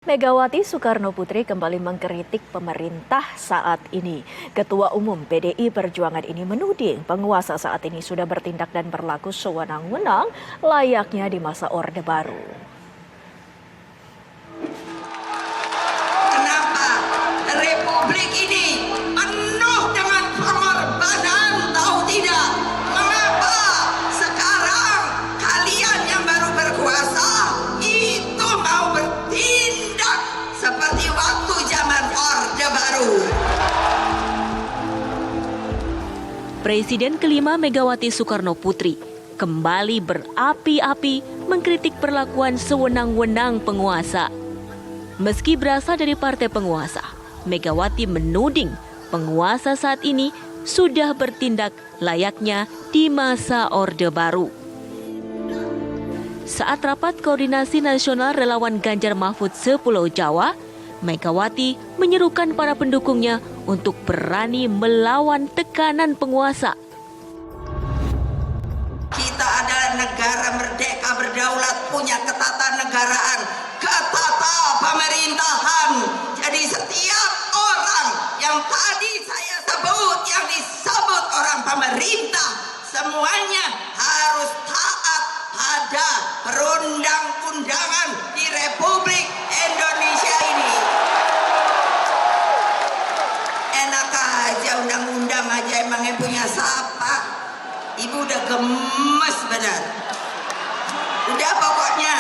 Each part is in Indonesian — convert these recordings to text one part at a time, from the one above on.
Megawati Soekarnoputri kembali mengkritik pemerintah saat ini. Ketua Umum PDI Perjuangan ini menuding penguasa saat ini sudah bertindak dan berlaku sewenang-wenang layaknya di masa Orde Baru. Kenapa Republik ini penuh dengan pengorbanan, tahu tidak? Mengapa sekarang kalian yang baru berkuasa itu mau bertindak seperti waktu zaman Orde Baru? Presiden kelima Megawati Soekarnoputri kembali berapi-api mengkritik perlakuan sewenang-wenang penguasa. Meski berasal dari partai penguasa, Megawati menuding penguasa saat ini sudah bertindak layaknya di masa Orde Baru. Saat rapat koordinasi nasional relawan Ganjar Mahfud se-Pulau Jawa, Megawati menyerukan para pendukungnya untuk berani melawan tekanan penguasa. Kita adalah negara merdeka, berdaulat, punya ketatanegaraan, ketata pemerintahan. Jadi setiap orang yang tadi saya sebut, yang disebut orang pemerintah, semuanya harus taat pada perundang-undangan di Republik Indonesia ini. Enak aja undang-undang aja, emang yang punya siapa? Ibu udah gemes benar. Udah pokoknya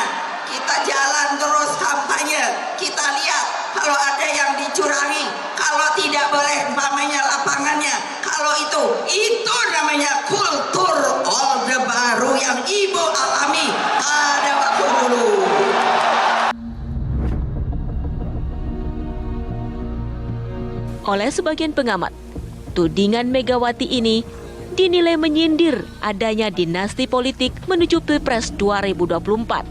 kita jalan terus kampanye. Kita lihat kalau ada yang dicurangi, kalau tidak boleh umpamanya lapangannya. Kalau itu namanya kultur Orde Baru yang Ibu alami pada waktu dulu. Oleh sebagian pengamat, tudingan Megawati ini dinilai menyindir adanya dinasti politik menuju Pilpres 2024.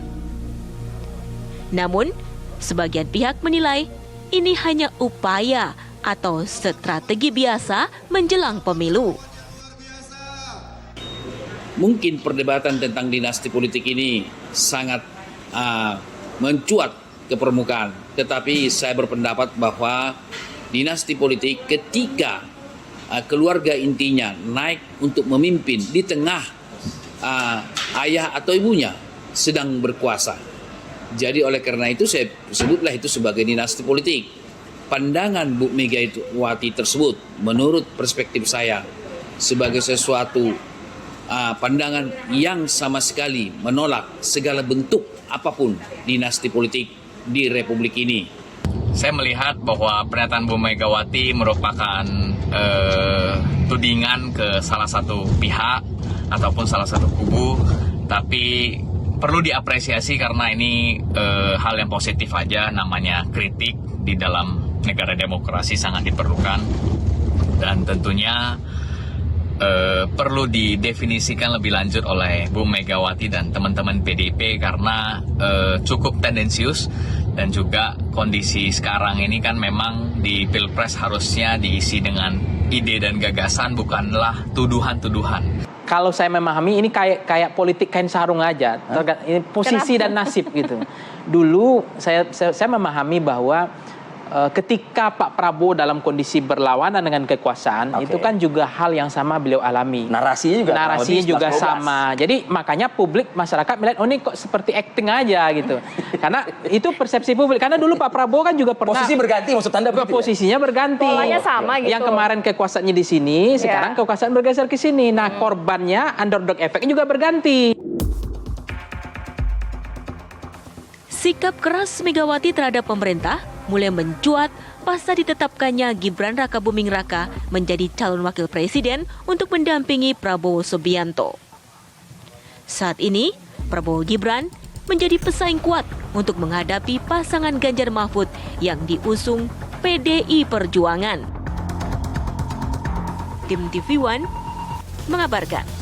Namun, sebagian pihak menilai ini hanya upaya atau strategi biasa menjelang pemilu. Mungkin perdebatan tentang dinasti politik ini sangat mencuat ke permukaan. Tetapi saya berpendapat bahwa dinasti politik ketika keluarga intinya naik untuk memimpin di tengah ayah atau ibunya sedang berkuasa. Jadi oleh karena itu saya sebutlah itu sebagai dinasti politik. Pandangan Bu Megawati tersebut menurut perspektif saya sebagai sesuatu pandangan yang sama sekali menolak segala bentuk apapun dinasti politik di Republik ini. Saya melihat bahwa pernyataan Bu Megawati merupakan tudingan ke salah satu pihak ataupun salah satu kubu, tapi perlu diapresiasi karena ini hal yang positif aja, namanya kritik di dalam negara demokrasi sangat diperlukan dan tentunya perlu didefinisikan lebih lanjut oleh Bu Megawati dan teman-teman PDIP karena cukup tendensius dan juga kondisi sekarang ini kan memang di Pilpres harusnya diisi dengan ide dan gagasan, bukanlah tuduhan-tuduhan. Kalau saya memahami ini kayak politik kain sarung aja, ini posisi dan nasib gitu. Dulu saya memahami bahwa ketika Pak Prabowo dalam kondisi berlawanan dengan kekuasaan, itu kan juga hal yang sama beliau alami. Narasinya juga sama. Jadi makanya publik, masyarakat melihat, oh ini kok seperti acting aja gitu. Karena itu persepsi publik. Karena dulu Pak Prabowo kan juga pernah posisi berganti, maksud Anda begitu? Posisinya berganti. Polanya sama gitu. Yang kemarin kekuasaannya di sini, sekarang kekuasaan bergeser ke sini. Nah, korbannya underdog efeknya juga berganti. Sikap keras Megawati terhadap pemerintah mulai mencuat pasca ditetapkannya Gibran Rakabuming Raka menjadi calon wakil presiden untuk mendampingi Prabowo Subianto. Saat ini, Prabowo Gibran menjadi pesaing kuat untuk menghadapi pasangan Ganjar Mahfud yang diusung PDI Perjuangan. Tim TV One mengabarkan.